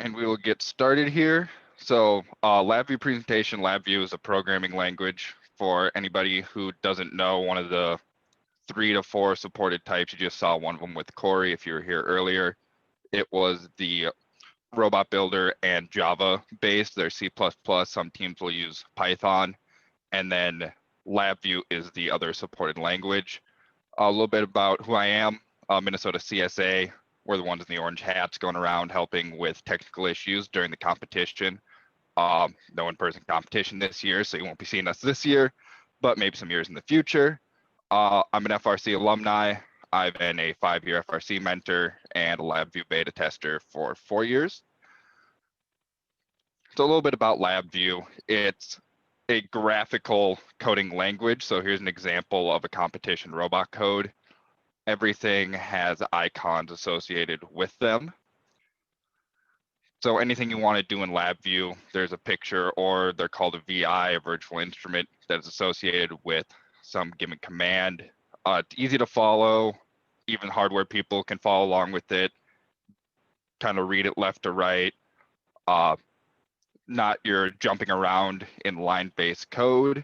And we will get started here. So LabVIEW presentation, LabVIEW is a programming language for anybody who doesn't know one of the 3 to 4 supported types. You just saw one of them with Corey if you were here earlier. It was the robot builder and Java based. There's C++, some teams will use Python, and then LabVIEW is the other supported language. A little bit about who I am, Minnesota CSA. We're the ones in the orange hats going around helping with technical issues during the competition. No in-person competition this year, so you won't be seeing us this year, but maybe some years in the future. I'm an FRC alumni. I've been a 5-year FRC mentor and a LabVIEW beta tester for 4 years. So a little bit about LabVIEW. It's a graphical coding language. So here's an example of a competition robot code. Everything has icons associated with them. So anything you want to do in LabVIEW, there's a picture, or they're called a VI, a virtual instrument, that's associated with some given command. It's easy to follow. Even hardware people can follow along with it, kind of read it left to right. Not you're jumping around in line-based code,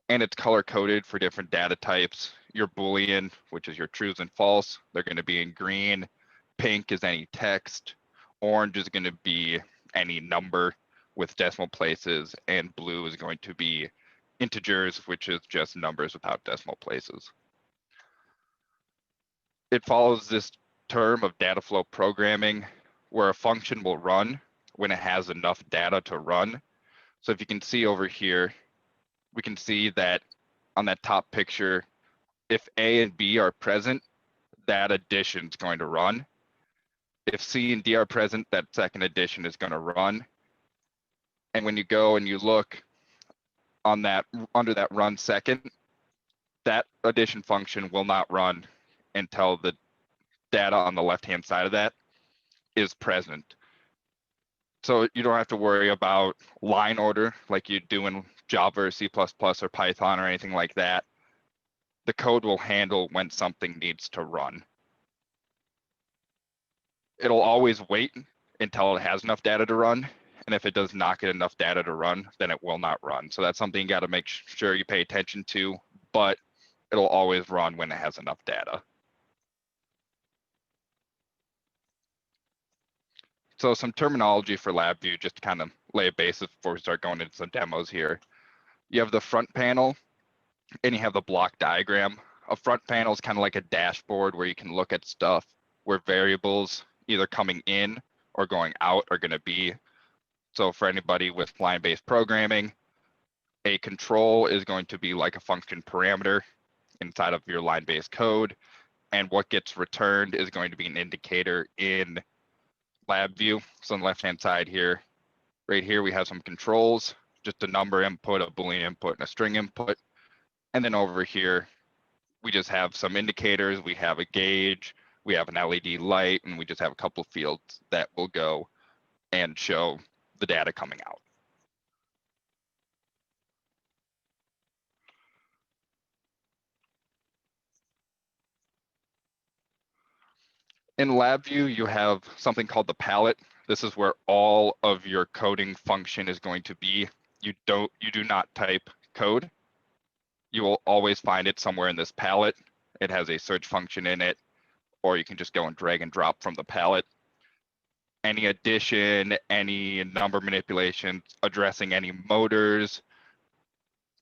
and it's color-coded for different data types. Your Boolean, which is your trues and false, they're going to be in green. Pink is any text. Orange is going to be any number with decimal places, and blue is going to be integers, which is just numbers without decimal places. It follows this term of data flow programming, where a function will run when it has enough data to run. So if you can see over here, we can see that on that top picture, if A and B are present, that addition is going to run. If C and D are present, that second addition is going to run. And when you go and you look on that, under that run second, that addition function will not run until the data on the left-hand side of that is present. So you don't have to worry about line order like you do in Java or C++ or Python or anything like that. The code will handle when something needs to run. It'll always wait until it has enough data to run. And if it does not get enough data to run, then it will not run. So that's something you got to make sure you pay attention to, but it'll always run when it has enough data. So some terminology for LabVIEW, just to kind of lay a basis before we start going into some demos here. You have the front panel and you have the block diagram. A front panel is kind of like a dashboard where you can look at stuff where variables either coming in or going out are going to be. So for anybody with line-based programming, a control is going to be like a function parameter inside of your line-based code. And what gets returned is going to be an indicator in LabVIEW. So on the left-hand side here, right here, we have some controls, just a number input, a Boolean input, and a string input. And then over here, we just have some indicators. We have a gauge, we have an LED light, and we just have a couple of fields that will go and show the data coming out. In LabVIEW, you have something called the palette. This is where all of your coding function is going to be. You do not type code. You will always find it somewhere in this palette. It has a search function in it, or you can just go and drag and drop from the palette. Any addition, any number manipulation, addressing any motors,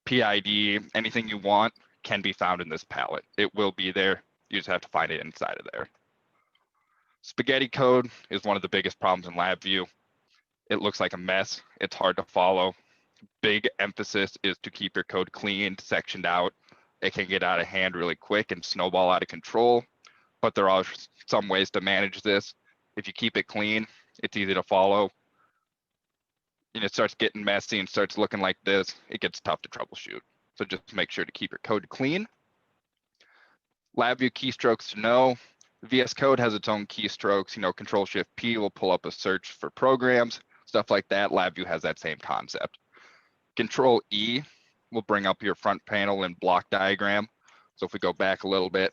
PID, anything you want can be found in this palette. It will be there. You just have to find it inside of there. Spaghetti code is one of the biggest problems in LabVIEW. It looks like a mess. It's hard to follow. Big emphasis is to keep your code cleaned, sectioned out. It can get out of hand really quick and snowball out of control, but there are some ways to manage this. If you keep it clean, it's easy to follow. And it starts getting messy and starts looking like this, it gets tough to troubleshoot. So just make sure to keep your code clean. LabVIEW keystrokes to know. VS Code has its own keystrokes. Control-Shift-P will pull up a search for programs, stuff like that. LabVIEW has that same concept. Control-E will bring up your front panel and block diagram. So if we go back a little bit,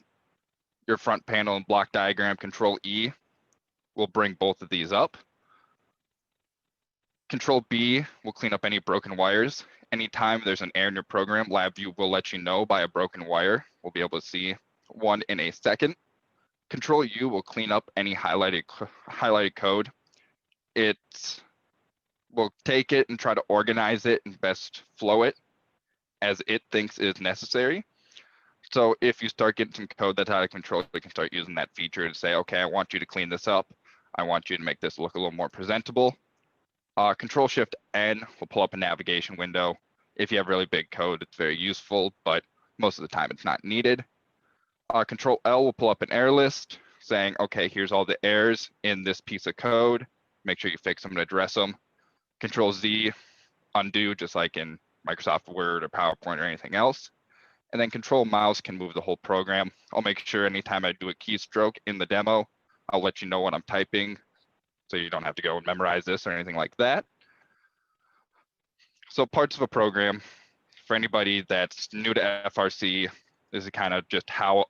your front panel and block diagram, Control-E will bring both of these up. Control B will clean up any broken wires. Anytime there's an error in your program, LabVIEW will let you know by a broken wire. We'll be able to see one in a second. Control U will clean up any highlighted code. It will take it and try to organize it and best flow it as it thinks is necessary. So if you start getting some code that's out of control, you can start using that feature to say, okay, I want you to clean this up. I want you to make this look a little more presentable. Control Shift N will pull up a navigation window. If you have really big code, it's very useful, but most of the time it's not needed. Control L will pull up an error list saying, okay, here's all the errors in this piece of code. Make sure you fix them and address them. Control Z, undo, just like in Microsoft Word or PowerPoint or anything else. And then Control Mouse can move the whole program. I'll make sure anytime I do a keystroke in the demo, I'll let you know what I'm typing, so you don't have to go and memorize this or anything like that. So parts of a program, for anybody that's new to FRC, this is kind of just how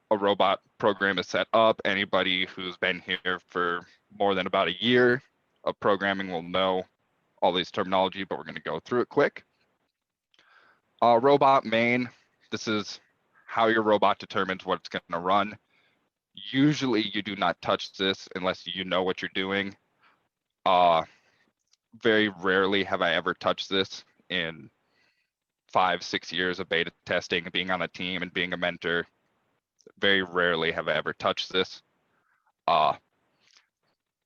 a robot program is set up. Anybody who's been here for more than about a year of programming will know all these terminology, but we're going to go through it quick. Robot main, this is how your robot determines what it's going to run. Usually you do not touch this unless you know what you're doing. Very rarely have I ever touched this in 5-6 years of beta testing and being on a team and being a mentor. Very rarely have I ever touched this.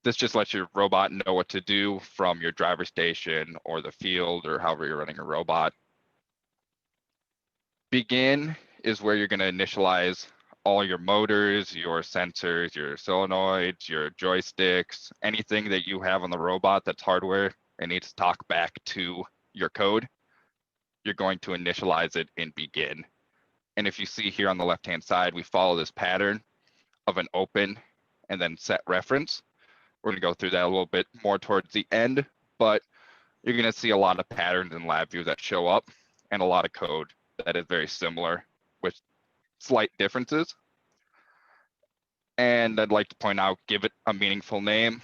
This just lets your robot know what to do from your driver station or the field or however you're running a robot. Begin is where you're going to initialize all your motors, your sensors, your solenoids, your joysticks, anything that you have on the robot that's hardware and needs to talk back to your code. You're going to initialize it in begin. And if you see here on the left-hand side, we follow this pattern of an open and then set reference. We're going to go through that a little bit more towards the end, but you're going to see a lot of patterns in LabVIEW that show up and a lot of code that is very similar with slight differences. And I'd like to point out, give it a meaningful name.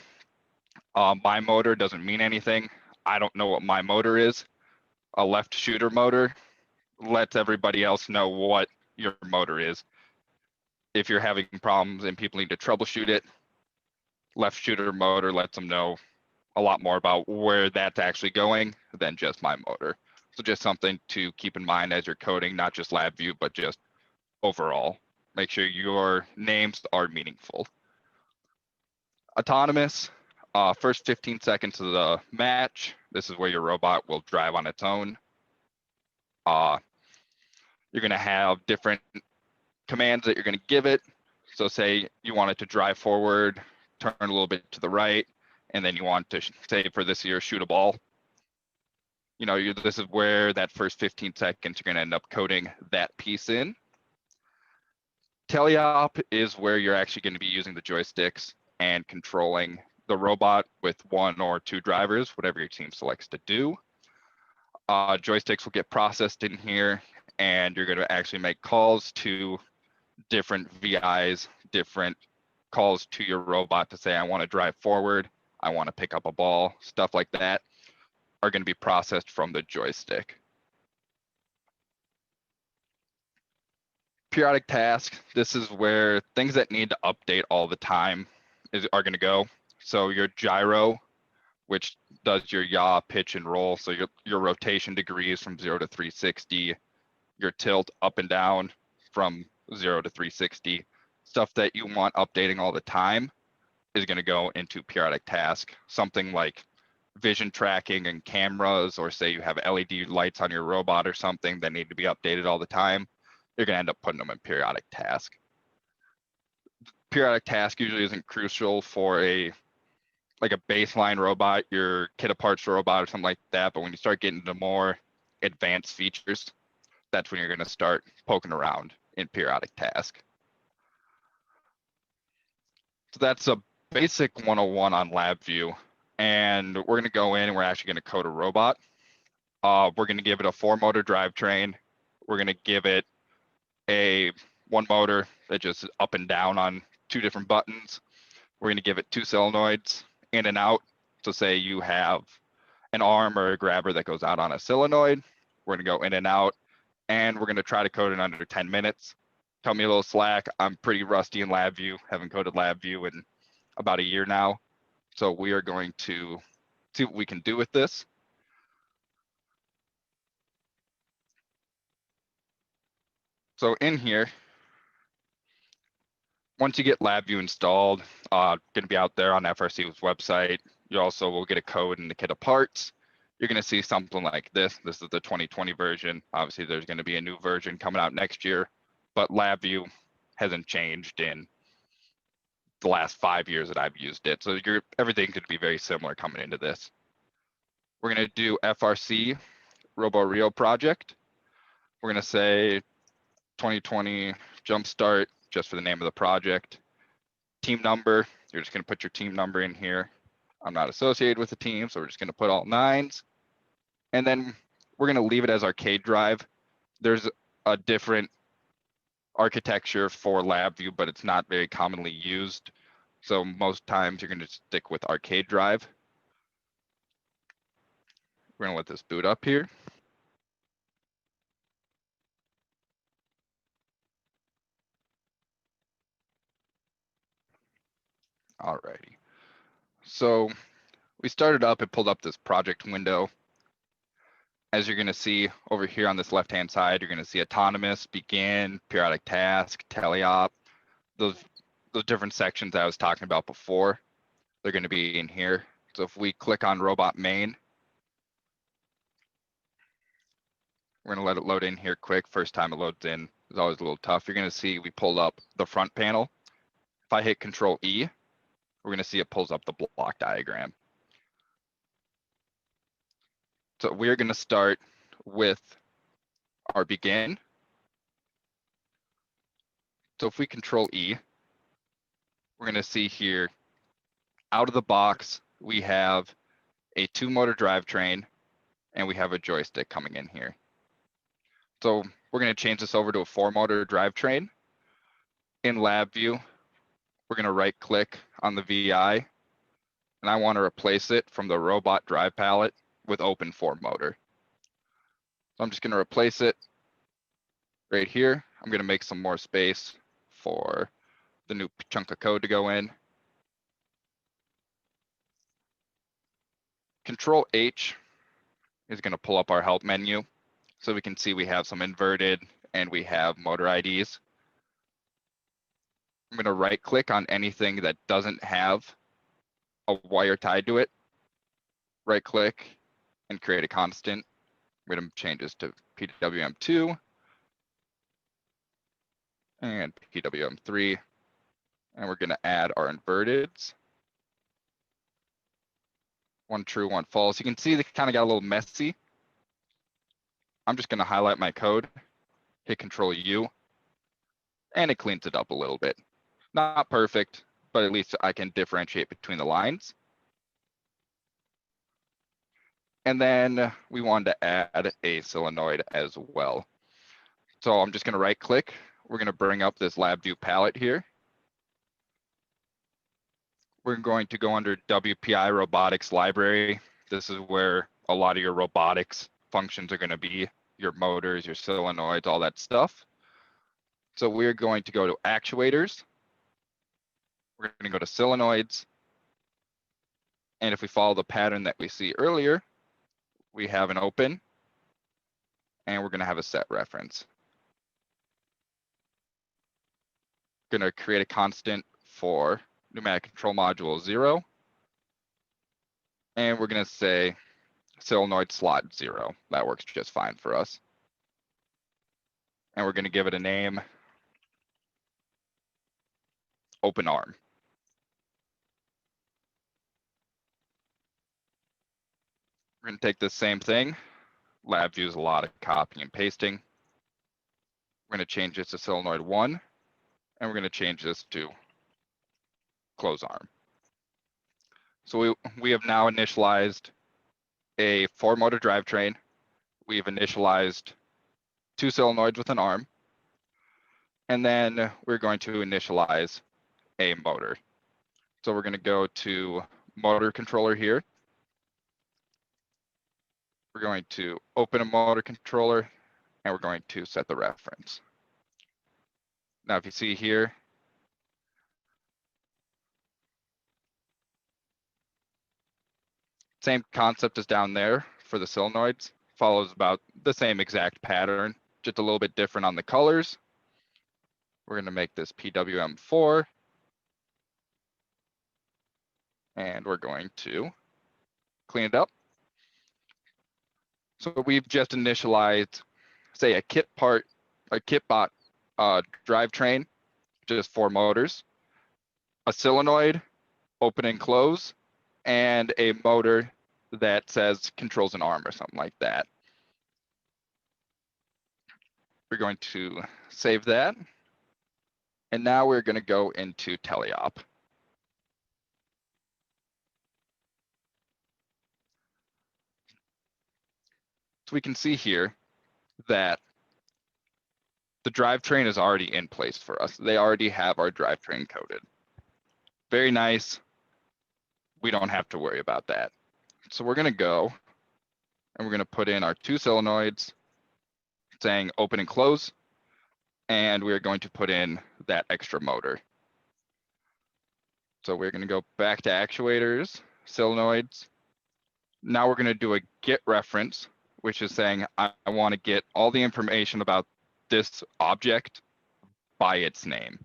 My motor doesn't mean anything. I don't know what my motor is. A left shooter motor lets everybody else know what your motor is. If you're having problems and people need to troubleshoot it, left shooter motor lets them know a lot more about where that's actually going than just my motor. So just something to keep in mind as you're coding, not just LabVIEW, but just overall. Make sure your names are meaningful. Autonomous, first 15 seconds of the match, this is where your robot will drive on its own. You're going to have different commands that you're going to give it. So say you want it to drive forward, turn a little bit to the right, and then you want to say for this year, shoot a ball. You know, this is where that first 15 seconds, you're going to end up coding that piece in. Teleop is where you're actually going to be using the joysticks and controlling the robot with 1 or 2 drivers, whatever your team selects to do. Joysticks will get processed in here, and you're going to actually make calls to different VIs, different calls to your robot to say, I want to drive forward, I want to pick up a ball, stuff like that are going to be processed from the joystick. Periodic tasks, this is where things that need to update all the time are going to go. So your gyro, which does your yaw, pitch, and roll, so your rotation degrees from 0 to 360, your tilt up and down from 0 to 360, stuff that you want updating all the time is going to go into periodic task. Something like vision tracking and cameras, or say you have LED lights on your robot or something that need to be updated all the time, you're going to end up putting them in periodic task. Periodic task usually isn't crucial for a baseline robot, your kit of parts robot or something like that, but when you start getting into more advanced features, that's when you're going to start poking around in periodic task. So that's a basic 101 on LabVIEW, and we're going to go in and we're actually going to code a robot. We're going to give it a 4-motor drivetrain. We're going to give it a 1 motor that just up and down on 2 different buttons. We're going to give it 2 solenoids in and out. So say you have an arm or a grabber that goes out on a solenoid. We're gonna go in and out, and we're gonna try to code in under 10 minutes. Cut me a little slack. I'm pretty rusty in LabVIEW, haven't coded LabVIEW in about a year now. So we are going to see what we can do with this. So in here, once you get LabVIEW installed, going to be out there on FRC's website. You also will get a code in the kit of parts. You're going to see something like this. This is the 2020 version. Obviously, there's going to be a new version coming out next year, but LabVIEW hasn't changed in the last 5 years that I've used it. So everything's going to be very similar coming into this. We're going to do FRC RoboRio project. We're going to say 2020 JUMPSTART just for the name of the project. Team number, you're just going to put your team number in here. I'm not associated with the team, so we're just going to put all 9s. And then we're going to leave it as arcade drive. There's a different architecture for LabVIEW, but it's not very commonly used. So most times you're going to stick with arcade drive. We're going to let this boot up here. Alrighty. So we started up, it pulled up this project window. As you're going to see over here on this left-hand side, you're going to see autonomous, begin, periodic task, teleop. Those different sections I was talking about before, they're going to be in here. So if we click on robot main, we're going to let it load in here quick. First time it loads in is always a little tough. You're going to see we pulled up the front panel. If I hit Control E, we're going to see it pulls up the block diagram. So we're going to start with our begin. So if we Control E, we're going to see here, out of the box, we have a 2-motor drivetrain, and we have a joystick coming in here. So we're going to change this over to a 4-motor drivetrain. In LabVIEW, we're going to right-click on the VI, and I want to replace it from the robot drive pallet with open 4-motor. So I'm just going to replace it right here. I'm going to make some more space for the new chunk of code to go in. Control H is going to pull up our help menu. So we can see we have some inverted and we have motor IDs. I'm going to right click on anything that doesn't have a wire tied to it. Right click and create a constant. I'm going to change this to PWM2 and PWM3. And we're going to add our inverteds. 1 true, 1 false. You can see they kind of got a little messy. I'm just going to highlight my code, hit Control U, and it cleans it up a little bit. Not perfect, but at least I can differentiate between the lines. And then we wanted to add a solenoid as well. So I'm just going to right click. We're going to bring up this LabVIEW Pallet here. We're going to go under WPI Robotics Library. This is where a lot of your robotics functions are going to be, your motors, your solenoids, all that stuff. So we're going to go to actuators. We're going to go to solenoids. And if we follow the pattern that we see earlier, we have an open, and we're going to have a set reference. Going to create a constant for pneumatic control module 0. And we're going to say solenoid slot 0. That works just fine for us. And we're going to give it a name, open arm. We're going to take this same thing. LabVIEW uses a lot of copying and pasting. We're going to change this to solenoid 1, and we're going to change this to close arm. So we have now initialized a 4-motor drivetrain. We've initialized 2 solenoids with an arm. And then we're going to initialize a motor. So we're going to go to motor controller here. We're going to open a motor controller and we're going to set the reference. Now, if you see here, same concept as down there for the solenoids, follows about the same exact pattern, just a little bit different on the colors. We're going to make this PWM4, and we're going to clean it up. So we've just initialized, say, a kit bot drivetrain, just 4 motors, a solenoid, open and close, and a motor that says controls an arm or something like that. We're going to save that. And now we're going to go into teleop. So we can see here that the drivetrain is already in place for us. They already have our drivetrain coded. Very nice. We don't have to worry about that. So we're going to go and we're going to put in our 2 solenoids saying open and close. And we're going to put in that extra motor. So we're going to go back to actuators, solenoids. Now we're going to do a get reference, which is saying I want to get all the information about this object by its name.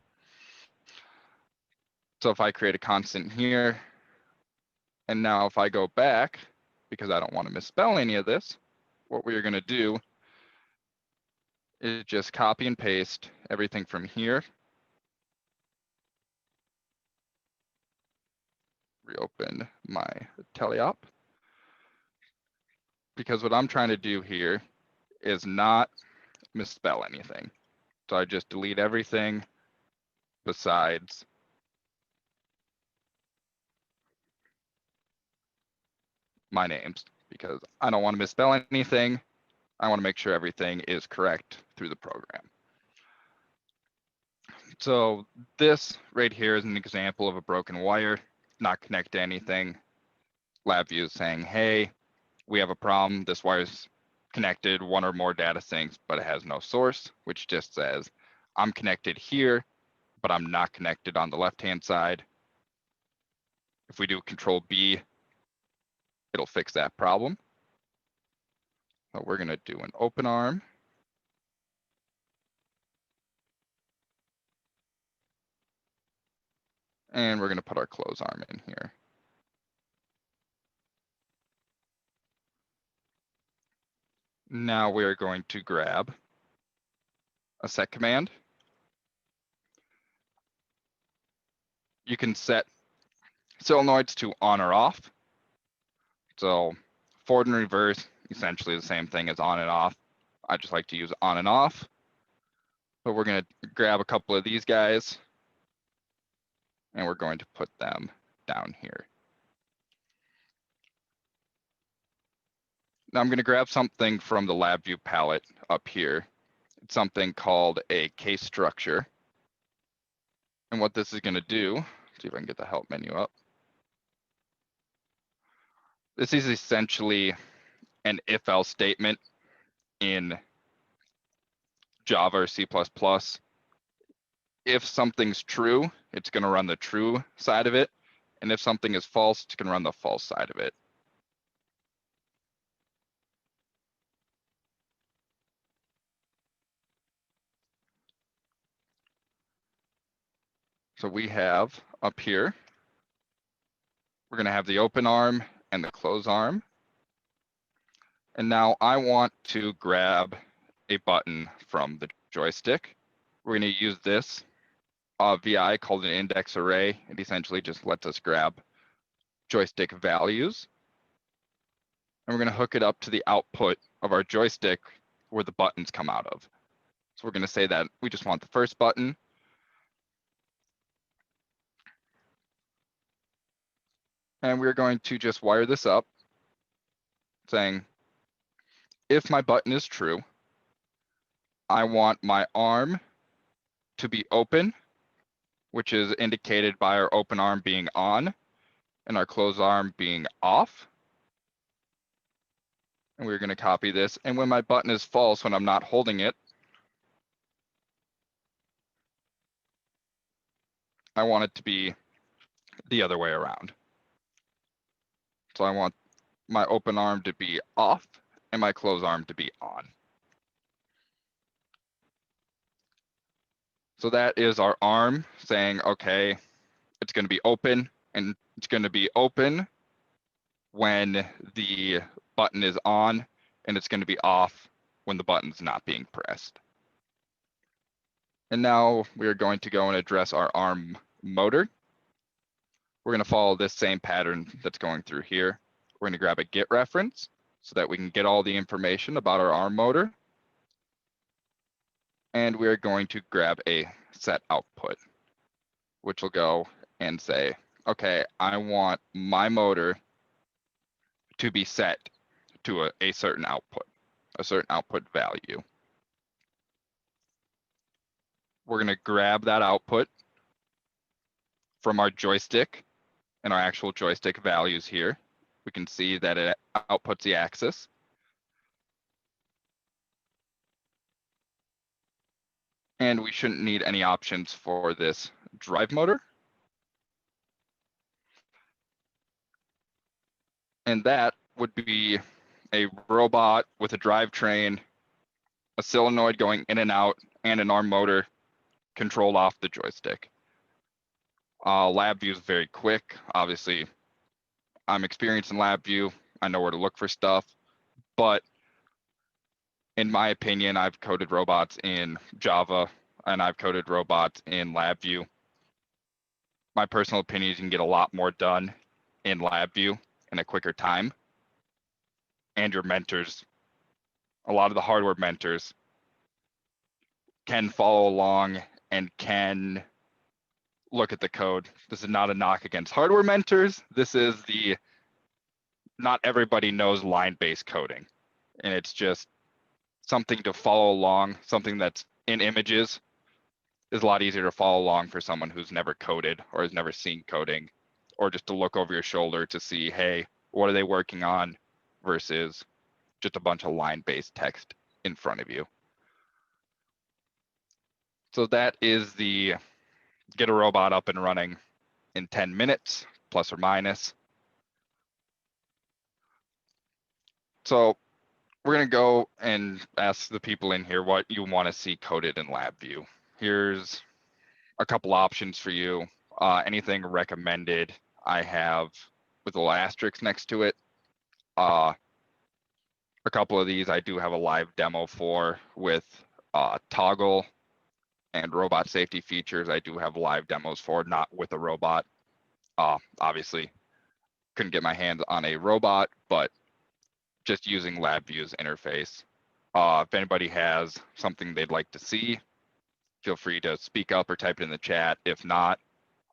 So if I create a constant here, and now if I go back, because I don't want to misspell any of this, what we're going to do is just copy and paste everything from here. Reopen my teleop. Because what I'm trying to do here is not misspell anything. So I just delete everything besides my names, because I don't want to misspell anything. I want to make sure everything is correct through the program. So this right here is an example of a broken wire, not connect to anything. LabVIEW is saying, hey, we have a problem. This wire's connected 1 or more data sinks, but it has no source, which just says I'm connected here, but I'm not connected on the left-hand side. If we do Control B, it'll fix that problem. So we're going to do an open arm. And we're going to put our close arm in here. Now we're going to grab a set command. You can set solenoids to on or off. So forward and reverse, essentially the same thing as on and off. I just like to use on and off. But we're going to grab a couple of these guys and we're going to put them down here. Now I'm going to grab something from the LabVIEW palette up here. It's something called a case structure. And what this is going to do, see if I can get the help menu up. This is essentially an if-else statement in Java or C++. If something's true, it's going to run the true side of it. And if something is false, it's going to run the false side of it. So we have up here, we're going to have the open arm and the close arm. And now I want to grab a button from the joystick. We're going to use this VI called an index array. It essentially just lets us grab joystick values. And we're going to hook it up to the output of our joystick where the buttons come out of. So we're going to say that we just want the first button. And we're going to just wire this up, saying, if my button is true, I want my arm to be open, which is indicated by our open arm being on and our closed arm being off. And we're going to copy this. And when my button is false, when I'm not holding it, I want it to be the other way around. So I want my open arm to be off and my close arm to be on. So that is our arm saying, okay, it's going to be open, and it's going to be open when the button is on, and it's going to be off when the button's not being pressed. And now we're going to go and address our arm motor. We're going to follow this same pattern that's going through here. We're going to grab a get reference so that we can get all the information about our arm motor. And we're going to grab a set output, which will go and say, okay, I want my motor to be set to a certain output value. We're going to grab that output from our joystick and our actual joystick values here. We can see that it outputs the axis. And we shouldn't need any options for this drive motor. And that would be a robot with a drivetrain, a solenoid going in and out, and an arm motor controlled off the joystick. LabVIEW is very quick. Obviously, I'm experienced in LabVIEW. I know where to look for stuff. But in my opinion, I've coded robots in Java and I've coded robots in LabVIEW. My personal opinion is you can get a lot more done in LabVIEW in a quicker time. And your mentors, a lot of the hardware mentors, can follow along and can look at the code. This is not a knock against hardware mentors. This is not everybody knows line-based coding. And it's just something to follow along, something that's in images is a lot easier to follow along for someone who's never coded or has never seen coding, or just to look over your shoulder to see, hey, what are they working on versus just a bunch of line-based text in front of you. So that is the get a robot up and running in 10 minutes, plus or minus. So we're going to go and ask the people in here what you want to see coded in LabVIEW. Here's a couple options for you. Anything recommended, I have with a little asterisk next to it. A couple of these I do have a live demo for with toggle and robot safety features. I do have live demos for, not with a robot. Obviously, couldn't get my hands on a robot, but just using LabVIEW's interface. If anybody has something they'd like to see, feel free to speak up or type it in the chat. If not,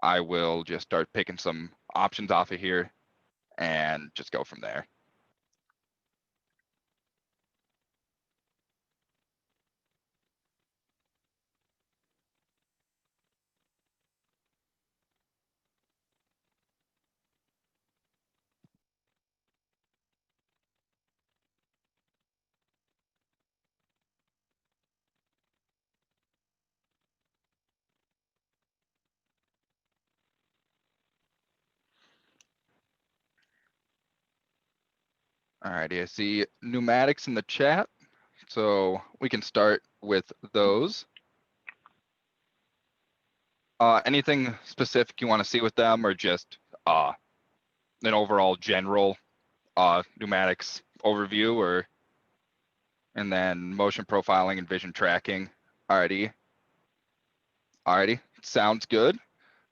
I will just start picking some options off of here and just go from there. Alrighty, I see pneumatics in the chat, so we can start with those. Anything specific you want to see with them, or just an overall general pneumatics overview, or and then motion profiling and vision tracking? Alrighty, sounds good.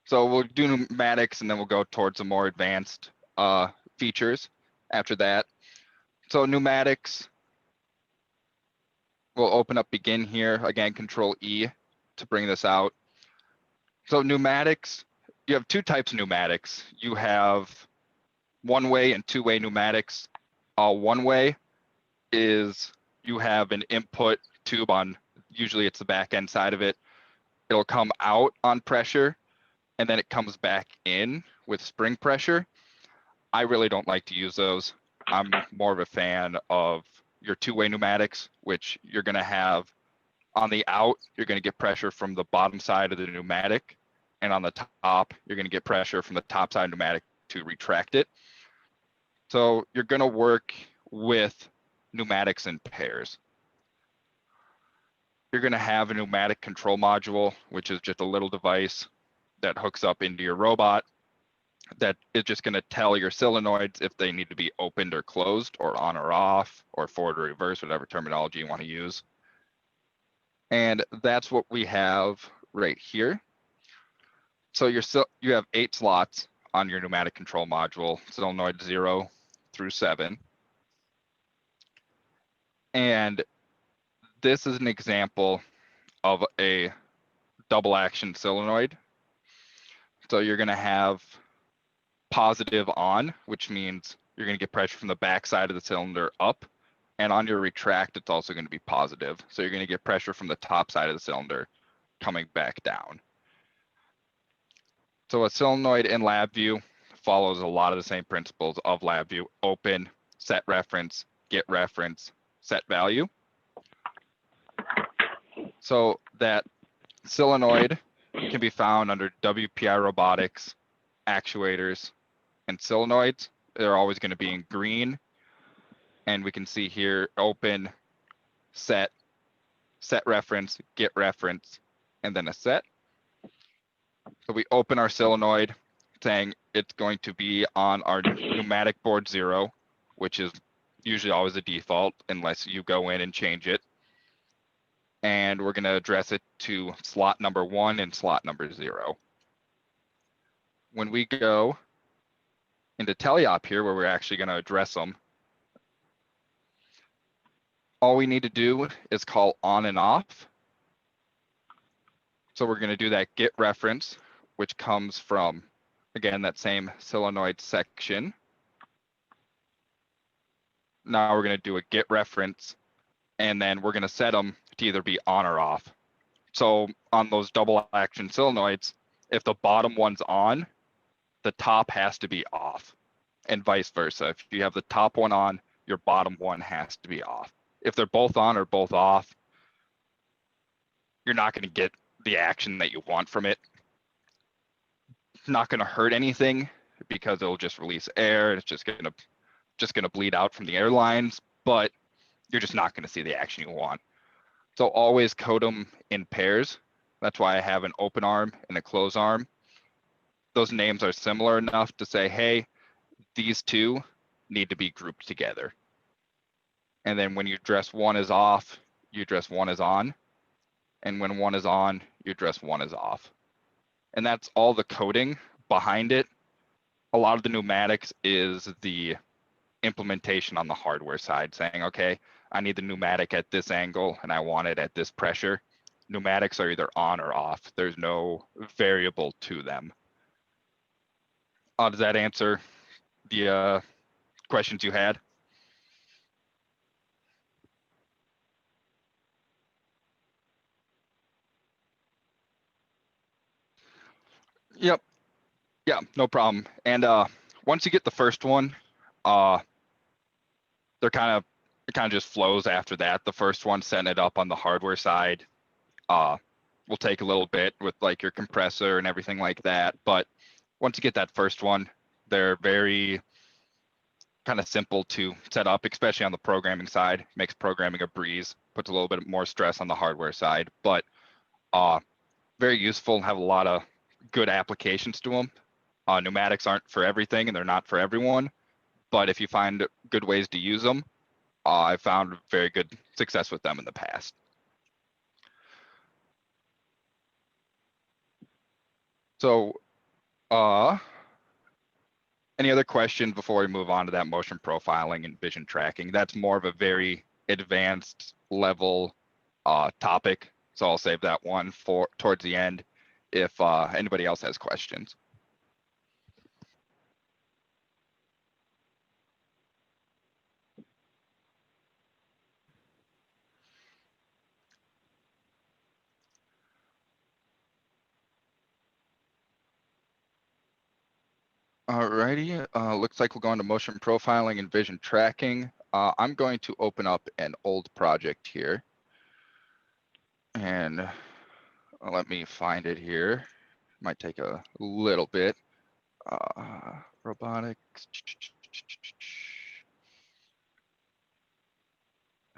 So we'll do pneumatics and then we'll go towards some more advanced features after that. So pneumatics, we'll open up begin here. Again, Control E to bring this out. So pneumatics, you have two types of pneumatics. You have one-way and two-way pneumatics. One-way is you have an input tube on, usually it's the back end side of it. It'll come out on pressure and then it comes back in with spring pressure. I really don't like to use those. I'm more of a fan of your two-way pneumatics, which you're going to have on the out, you're going to get pressure from the bottom side of the pneumatic, and on the top, you're going to get pressure from the top side pneumatic to retract it. So you're going to work with pneumatics in pairs. You're going to have a pneumatic control module, which is just a little device that hooks up into your robot that is just going to tell your solenoids if they need to be opened or closed or on or off or forward or reverse, whatever terminology you want to use. And that's what we have right here. So you have 8 slots on your pneumatic control module, solenoid 0 through 7. And this is an example of a double action solenoid. So you're going to have positive on, which means you're going to get pressure from the back side of the cylinder up. And on your retract, it's also going to be positive. So you're going to get pressure from the top side of the cylinder coming back down. So a solenoid in LabVIEW follows a lot of the same principles of LabVIEW: open, set reference, get reference, set value. So that solenoid can be found under WPI robotics, actuators, and solenoids. They're always going to be in green. And we can see here open, set, set reference, get reference, and then a set. So we open our solenoid saying it's going to be on our pneumatic board 0, which is usually always a default unless you go in and change it. And we're going to address it to slot number 1 and slot number 0. When we go into teleop here, where we're actually going to address them, all we need to do is call on and off. So we're going to do that get reference, which comes from, again, that same solenoid section. Now we're going to do a get reference, and then we're going to set them to either be on or off. So on those double action solenoids, if the bottom one's on, the top has to be off, and vice versa. If you have the top one on, your bottom one has to be off. If they're both on or both off, you're not going to get the action that you want from it. It's not going to hurt anything because it'll just release air. It's just going to bleed out from the air lines, but you're just not going to see the action you want. So always code them in pairs. That's why I have an open arm and a close arm. Those names are similar enough to say, hey, these two need to be grouped together. And then when you address one as off, you address one as on. And when one is on, you address one as off. And that's all the coding behind it. A lot of the pneumatics is the implementation on the hardware side, saying, okay, I need the pneumatic at this angle and I want it at this pressure. Pneumatics are either on or off. There's no variable to them. Does that answer the questions you had? Yep. Yeah, no problem. And once you get the first one, it kind of just flows after that. The first one, setting it up on the hardware side, will take a little bit with like your compressor and everything like that. But once you get that first one, they're very kind of simple to set up, especially on the programming side. Makes programming a breeze, puts a little bit more stress on the hardware side, but very useful, have a lot of good applications to them. Pneumatics aren't for everything and they're not for everyone, but if you find good ways to use them, I've found very good success with them in the past. So any other questions before we move on to that motion profiling and vision tracking? That's more of a very advanced level topic. So I'll save that one for towards the end if anybody else has questions. Alrighty, looks like we'll go into motion profiling and vision tracking. I'm going to open up an old project here. And let me find it here. Might take a little bit. Robotics.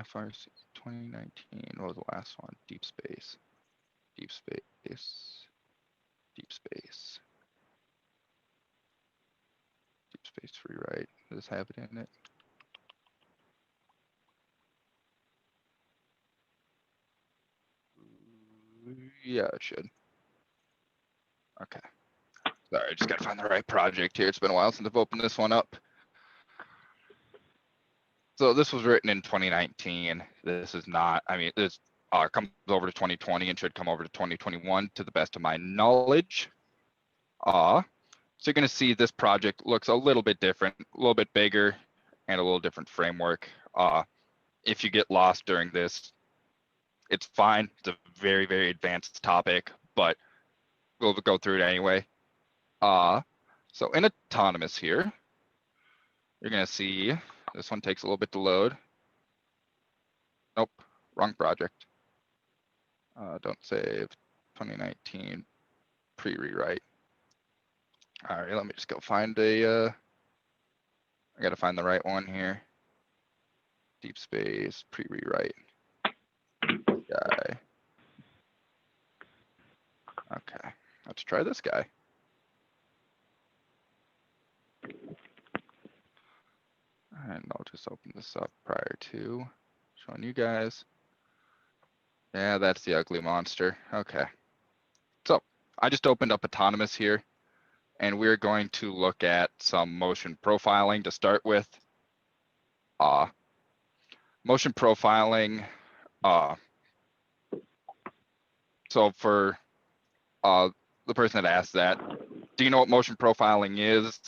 FRC 2019, what was the last one? Deep space. Deep space. Deep space. Deep space free write. Does this have it in it? Yeah, it should. Okay. Sorry, I just gotta find the right project here. It's been a while since I've opened this one up. So this was written in 2019. This is not, I mean, this comes over to 2020 and should come over to 2021 to the best of my knowledge. So you're gonna see this project looks a little bit different, a little bit bigger and a little different framework. If you get lost during this, it's fine. It's a very, very advanced topic, but we'll go through it anyway. So in autonomous here, you're gonna see this one takes a little bit to load. Nope, wrong project. Don't save 2019 pre-rewrite. All right, let me just go find I gotta find the right one here. Deep space pre-rewrite. Guy. Okay, let's try this guy. And I'll just open this up prior to showing you guys. Yeah, that's the ugly monster. Okay. So I just opened up autonomous here, and we're going to look at some motion profiling to start with. Motion profiling. So for the person that asked that, do you know what motion profiling is,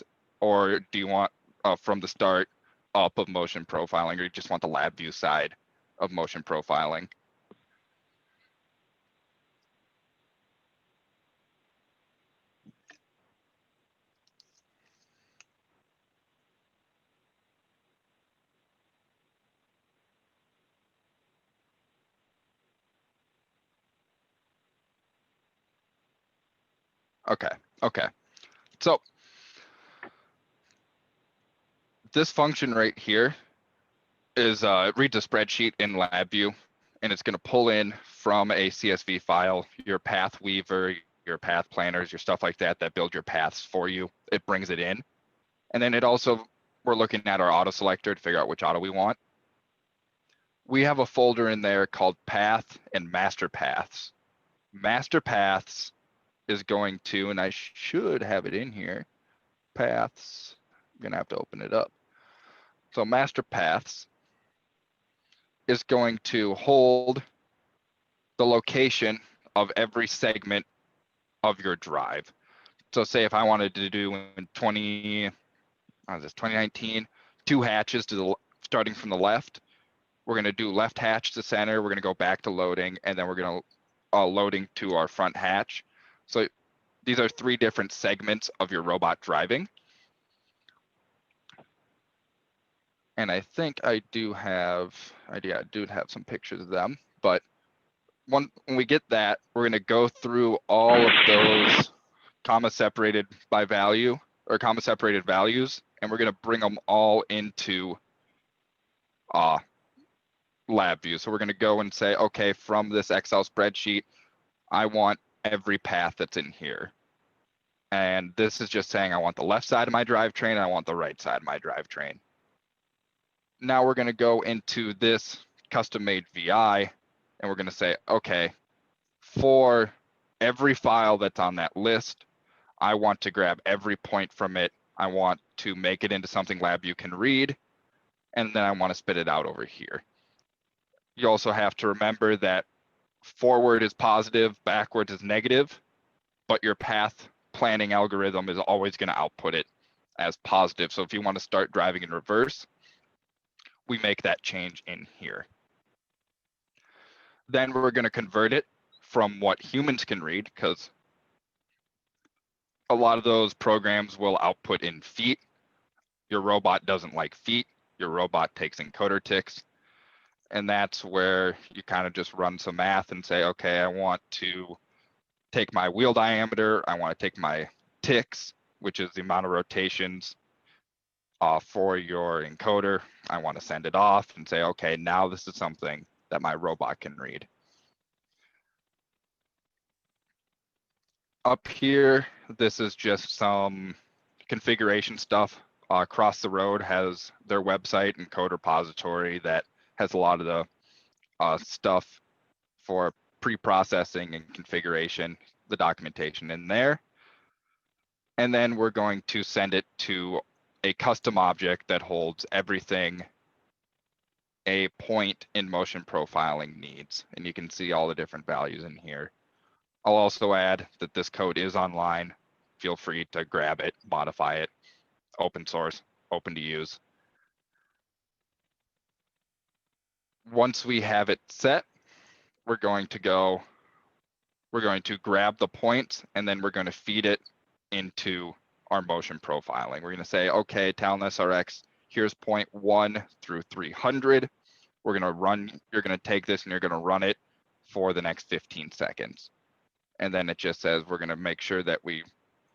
or do you want from the start up of motion profiling, or you just want the LabVIEW side of motion profiling? Okay. So this function right here is it reads a spreadsheet in LabVIEW, and it's going to pull in from a CSV file your path weaver, your path planners, your stuff like that build your paths for you. It brings it in, and then it also, we're looking at our auto selector to figure out which auto we want. We have a folder in there called path and master paths. Master paths is going to, and I should have it in here, paths, I'm gonna have to open it up. So master paths is going to hold the location of every segment of your drive. So say if I wanted to do in 2019, 2 hatches to the starting from the left, we're going to do left hatch to center, we're going to go back to loading, and then we're going to loading to our front hatch. So these are 3 different segments of your robot driving. And I think I do have some pictures of them, but when we get that, we're going to go through all of those comma separated by value or comma separated values, and we're going to bring them all into LabVIEW. So we're going to go and say, okay, from this Excel spreadsheet, I want every path that's in here. And this is just saying I want the left side of my drivetrain and I want the right side of my drivetrain. Now we're going to go into this custom made VI, and we're going to say, okay, for every file that's on that list, I want to grab every point from it. I want to make it into something LabVIEW can read, and then I want to spit it out over here. You also have to remember that forward is positive, backwards is negative, but your path planning algorithm is always going to output it as positive. So if you want to start driving in reverse, we make that change in here. Then we're going to convert it from what humans can read, because a lot of those programs will output in feet. Your robot doesn't like feet. Your robot takes encoder ticks. And that's where you kind of just run some math and say, okay, I want to take my wheel diameter. I want to take my ticks, which is the amount of rotations for your encoder. I want to send it off and say, okay, now this is something that my robot can read. Up here, this is just some configuration stuff. Across the Road has their website and code repository that has a lot of the stuff for pre-processing and configuration, the documentation in there. And then we're going to send it to a custom object that holds everything a point in motion profiling needs. And you can see all the different values in here. I'll also add that this code is online. Feel free to grab it, modify it, open source, open to use. Once we have it set, we're going to grab the points and then we're going to feed it into our motion profiling. We're going to say, okay, Talon SRX, here's point 1 through 300. You're going to take this and you're going to run it for the next 15 seconds. And then it just says we're going to make sure that we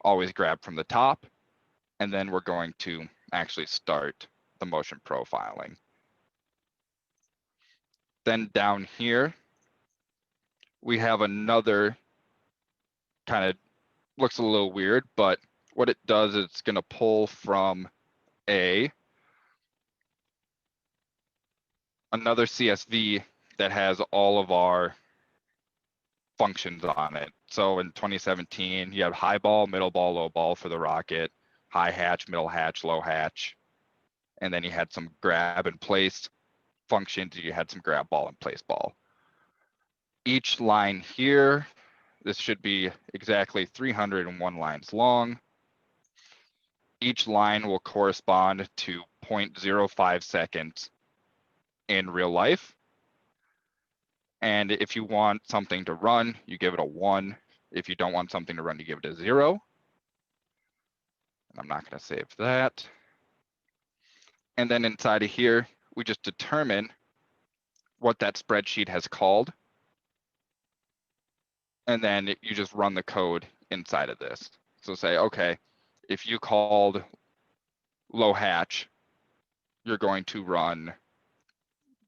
always grab from the top. And then we're going to actually start the motion profiling. Then down here, we have another kind of looks a little weird, but what it does is it's going to pull from another CSV that has all of our functions on it. So in 2017, you have high ball, middle ball, low ball for the rocket, high hatch, middle hatch, low hatch. And then you had some grab and place functions. You had some grab ball and place ball. Each line here, this should be exactly 301 lines long. Each line will correspond to 0.05 seconds in real life. And if you want something to run, you give it a 1. If you don't want something to run, you give it a 0. And I'm not going to save that. And then inside of here, we just determine what that spreadsheet has called. And then you just run the code inside of this. So say, okay, if you called low hatch, you're going to run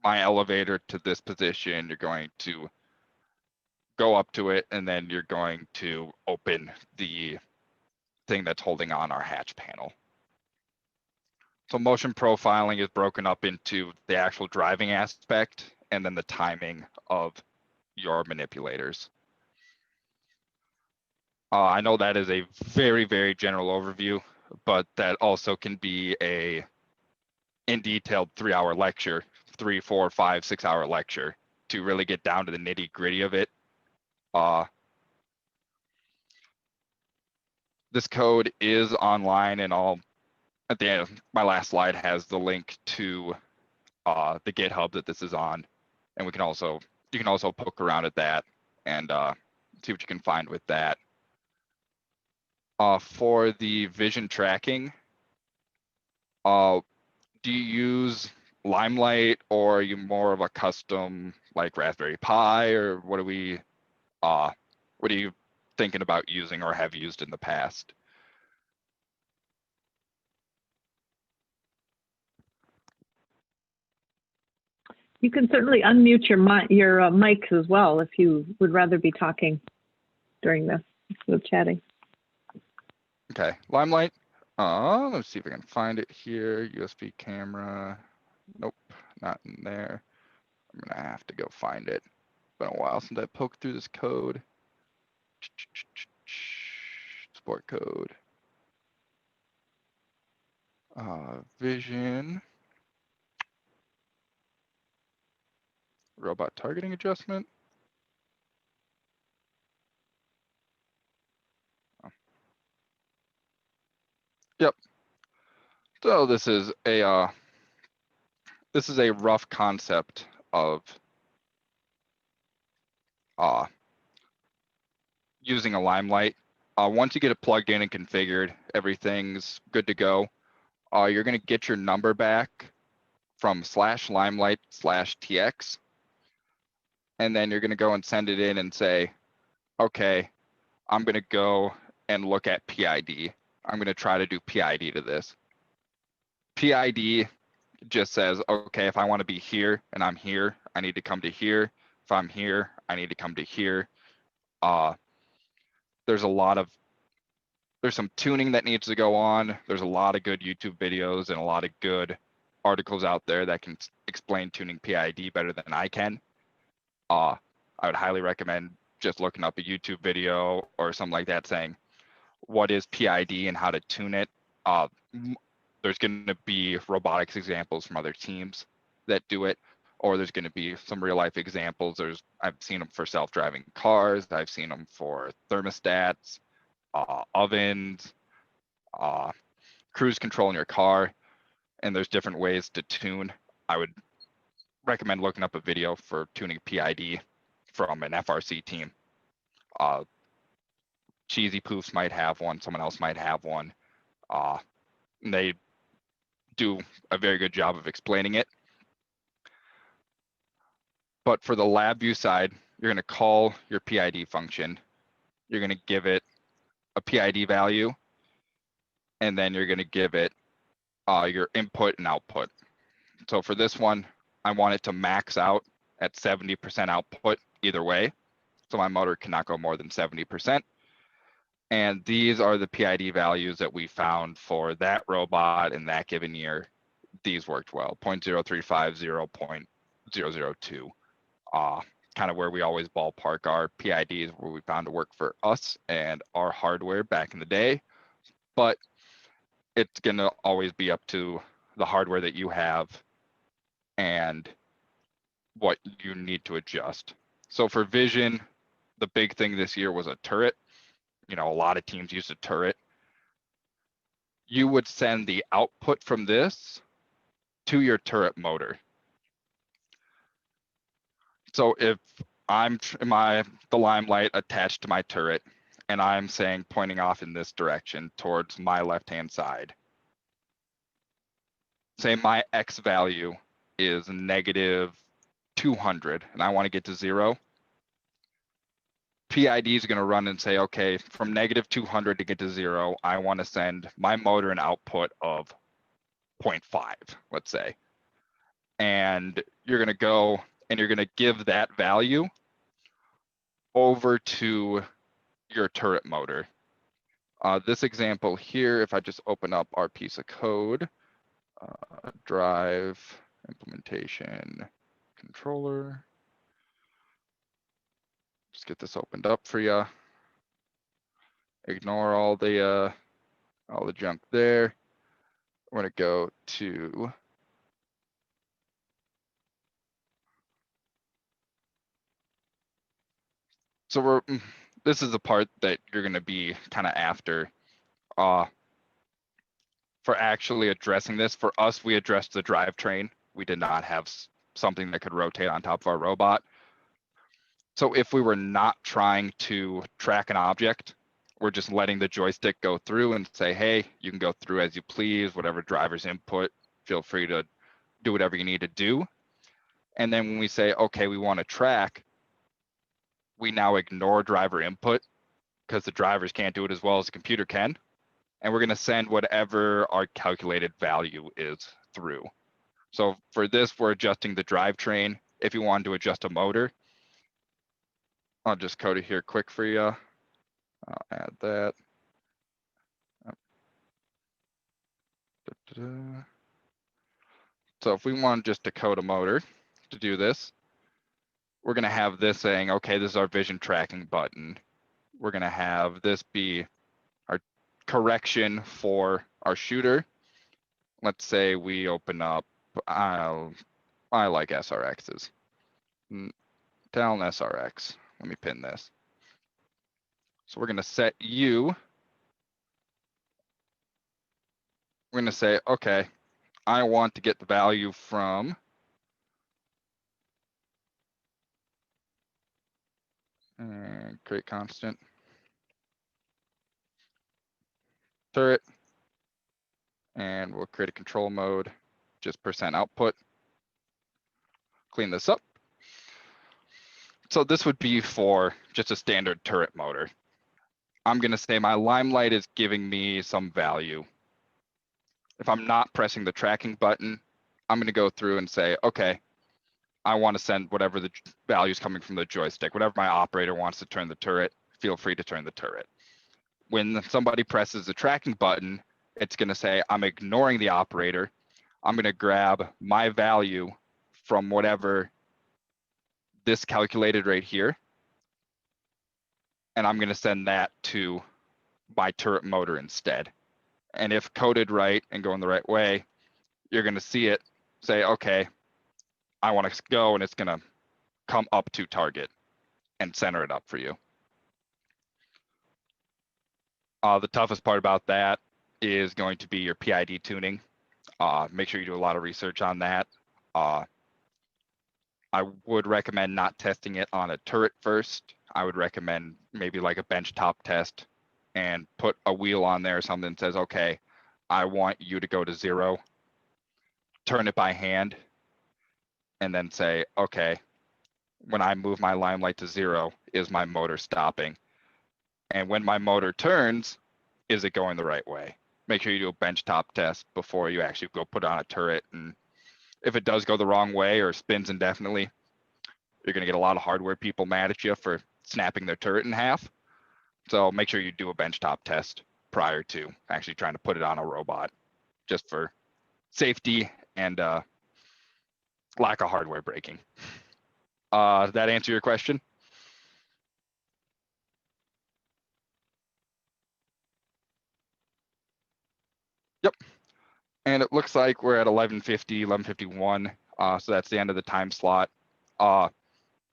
my elevator to this position. You're going to go up to it, and then you're going to open the thing that's holding on our hatch panel. So motion profiling is broken up into the actual driving aspect and then the timing of your manipulators. I know that is a very, very general overview, but that also can be a in detailed 3-hour lecture, 3, 4, 5, 6-hour lecture to really get down to the nitty gritty of it. This code is online, and at the end of my last slide has the link to the GitHub that this is on, and you can also poke around at that and see what you can find with that. For the vision tracking, do you use Limelight, or are you more of a custom like Raspberry Pi, or what are you thinking about using or have used in the past? You can certainly unmute your mics as well if you would rather be talking during this, instead of chatting. Okay, Limelight. Let's see if I can find it here. USB camera. Nope, not in there. I'm gonna have to go find it. It's been a while since I poked through this code. Support code. Vision. Robot targeting adjustment. Oh. Yep. So this is a rough concept of using a Limelight. Once you get it plugged in and configured, everything's good to go. You're going to get your number back from /limelight/tx. And then you're going to go and send it in and say, okay, I'm going to go and look at PID. I'm going to try to do PID to this. PID just says, okay, if I want to be here and I'm here, I need to come to here. If I'm here, I need to come to here. There's some tuning that needs to go on. There's a lot of good YouTube videos and a lot of good articles out there that can explain tuning PID better than I can. I would highly recommend just looking up a YouTube video or something like that saying, what is PID and how to tune it. There's going to be robotics examples from other teams that do it, or there's going to be some real life examples. I've seen them for self-driving cars. I've seen them for thermostats, ovens, cruise control in your car, and there's different ways to tune. I would recommend looking up a video for tuning PID from an FRC team. Cheesy Poofs might have one, someone else might have one. They do a very good job of explaining it. But for the LabVIEW side, you're going to call your PID function. You're going to give it a PID value, and then you're going to give it your input and output. So for this one, I want it to max out at 70% output either way. So my motor cannot go more than 70%. And these are the PID values that we found for that robot in that given year. These worked well, 0.0350, 0.002. Kind of where we always ballpark our PIDs, where we found to work for us and our hardware back in the day. But it's going to always be up to the hardware that you have and what you need to adjust. So for vision, the big thing this year was a turret. You know, a lot of teams use a turret. You would send the output from this to your turret motor. So if I'm the limelight attached to my turret and I'm saying pointing off in this direction towards my left-hand side, say my X value is -200 and I want to get to 0, PID is going to run and say, okay, from -200 to get to 0, I want to send my motor an output of 0.5, let's say. And you're going to go and you're going to give that value over to your turret motor. This example here, if I just open up our piece of code, drive implementation controller, just get this opened up for you. Ignore all the junk there. We're going to go to this is the part that you're going to be kind of after for actually addressing this. For us, we addressed the drivetrain. We did not have something that could rotate on top of our robot. So if we were not trying to track an object, we're just letting the joystick go through and say, hey, you can go through as you please, whatever driver's input, feel free to do whatever you need to do. And then when we say, okay, we want to track, we now ignore driver input because the drivers can't do it as well as the computer can. And we're going to send whatever our calculated value is through. So for this, we're adjusting the drivetrain. If you want to adjust a motor, I'll just code it here quick for you. I'll add that. So if we want just to code a motor to do this, we're going to have this saying, okay, this is our vision tracking button. We're going to have this be our correction for our shooter. Let's say we open up, I like SRXs. Talon SRX. Let me pin this. So we're going to set U. We're going to say, okay, I want to get the value from create constant. turret, and we'll create a control mode, just % output. Clean this up. So this would be for just a standard turret motor. I'm going to say my limelight is giving me some value. If I'm not pressing the tracking button, I'm going to go through and say, okay, I want to send whatever the value is coming from the joystick. Whatever my operator wants to turn the turret, feel free to turn the turret. When somebody presses the tracking button, it's going to say, I'm ignoring the operator. I'm going to grab my value from whatever this calculated right here, and I'm going to send that to my turret motor instead. And if coded right and going the right way, you're going to see it say, okay, I want to go, and it's going to come up to target and center it up for you. The toughest part about that is going to be your PID tuning. Make sure you do a lot of research on that. I would recommend not testing it on a turret first. I would recommend maybe like a benchtop test and put a wheel on there or something that says, okay, I want you to go to 0, turn it by hand, and then say, okay, when I move my limelight to 0, is my motor stopping? And when my motor turns, is it going the right way? Make sure you do a benchtop test before you actually go put on a turret. And if it does go the wrong way or spins indefinitely, you're going to get a lot of hardware people mad at you for snapping their turret in half. So make sure you do a benchtop test prior to actually trying to put it on a robot, just for safety and lack of hardware breaking. Does that answer your question? Yep. And it looks like we're at 11:50, 11:51. So that's the end of the time slot.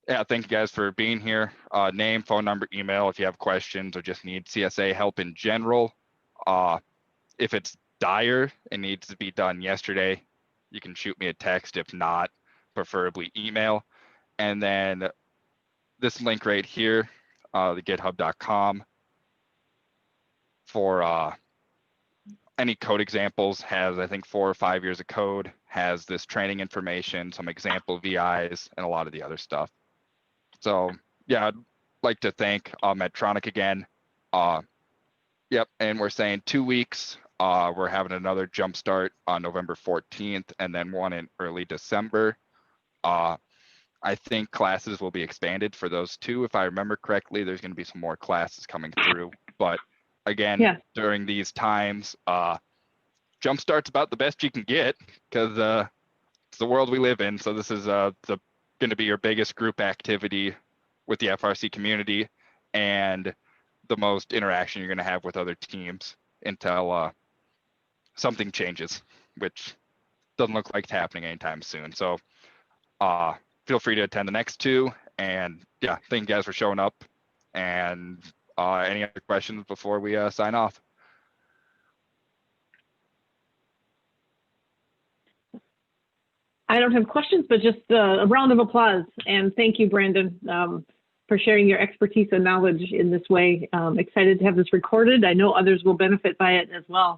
Yeah, thank you guys for being here. Name, phone number, email if you have questions or just need CSA help in general. If it's dire and needs to be done yesterday, you can shoot me a text. If not, preferably email. And then this link right here, the github.com, for any code examples, has I think 4 or 5 years of code, has this training information, some example VIs, and a lot of the other stuff. So yeah, I'd like to thank Medtronic again. Yep, and we're saying 2 weeks. We're having another JUMPSTART on November 14th, and then one in early December. I think classes will be expanded for those two. If I remember correctly, there's going to be some more classes coming through. But again, Yeah. during these times, JUMPSTART's about the best you can get, because it's the world we live in. So this is going to be your biggest group activity with the FRC community and the most interaction you're going to have with other teams until something changes, which doesn't look like it's happening anytime soon. So feel free to attend the next two. And yeah, thank you guys for showing up. And any other questions before we sign off? I don't have questions, but just a round of applause. And thank you, Brandon, for sharing your expertise and knowledge in this way. Excited to have this recorded. I know others will benefit by it as well.